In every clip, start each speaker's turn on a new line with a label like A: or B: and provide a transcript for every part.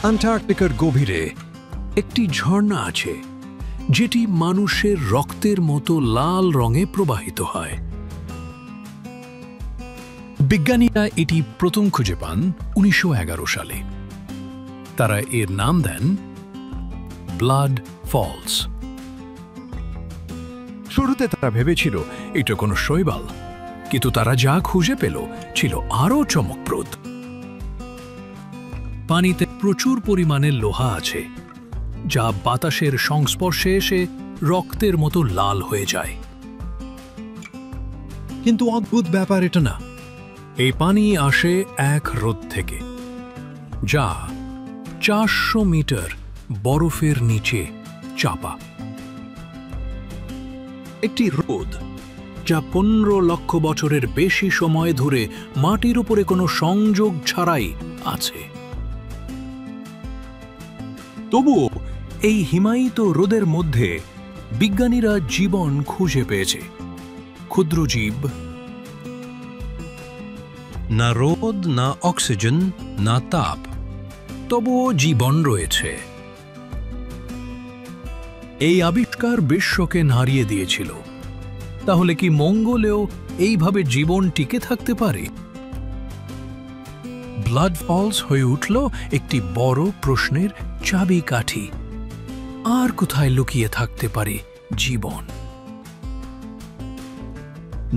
A: অ্যান্টার্কটিকার গভীরে একটি ঝর্ণা আছে যেটি মানুষের রক্তের মতো লাল রঙে প্রবাহিত হয়। বিজ্ঞানীরা এটি প্রথম খুঁজে পান 1911 সালে। তারা এর নাম দেন ব্লাড ফলস। শুরুতে তারা ভেবেছিল এটা কোনো শৈবাল, কিন্তু তারা যা খুঁজে পেল ছিল আরও চমকপ্রদ। পানিতে প্রচুর পরিমাণে লোহা আছে, যা বাতাসের সংস্পর্শে এসে রক্তের মতো লাল হয়ে যায়। কিন্তু অদ্ভুত ব্যাপার এটা না, এই পানি আসে এক হ্রদ থেকে, যা 400 মিটার বরফের নিচে চাপা। একটি হ্রদ যা 15 লক্ষ বছরের বেশি সময় ধরে মাটির উপরে কোনো সংযোগ ছাড়াই আছে। তবুও এই হিমায়িত হ্রদের মধ্যে বিজ্ঞানীরা জীবন খুঁজে পেয়েছে। ক্ষুদ্র জীব, না রোদ, না অক্সিজেন, না তাপ, তবুও জীবন রয়েছে। এই আবিষ্কার বিশ্বকে নাড়িয়ে দিয়েছিল। তাহলে কি মঙ্গলেও এইভাবে জীবন টিকে থাকতে পারে? ব্লাড ফলস হয়ে উঠল একটি বড় প্রশ্নের চাবিকাঠি। আর কোথায় লুকিয়ে থাকতে পারে জীবন?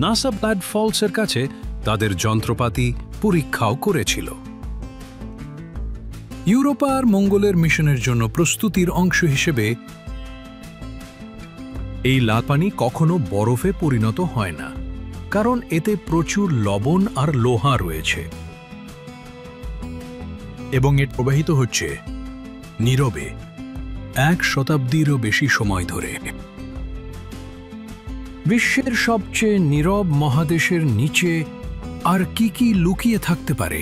A: নাসা ব্লাড ফলসের কাছে তাদের যন্ত্রপাতি পরীক্ষাও করেছিল। ইউরোপা আর মঙ্গলের মিশনের জন্য প্রস্তুতির অংশ হিসেবে এই লাল পানি কখনো বরফে পরিণত হয় না, কারণ এতে প্রচুর লবণ আর লোহা রয়েছে, এবং এর প্রবাহিত হচ্ছে নীরবে 1 শতাব্দীরও বেশি সময় ধরে। বিশ্বের সবচেয়ে নীরব মহাদেশের নিচে আর কি লুকিয়ে থাকতে পারে?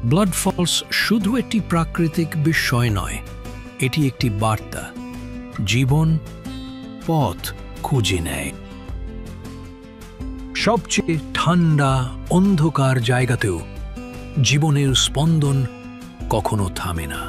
A: ব্লাড ফলস শুধু একটি প্রাকৃতিক বিষয় নয়, এটি একটি বার্তা। জীবন পথ খুঁজে নেয়। সবচেয়ে ঠান্ডা অন্ধকার জায়গাতেও জীবনের স্পন্দন কখনো থামে না।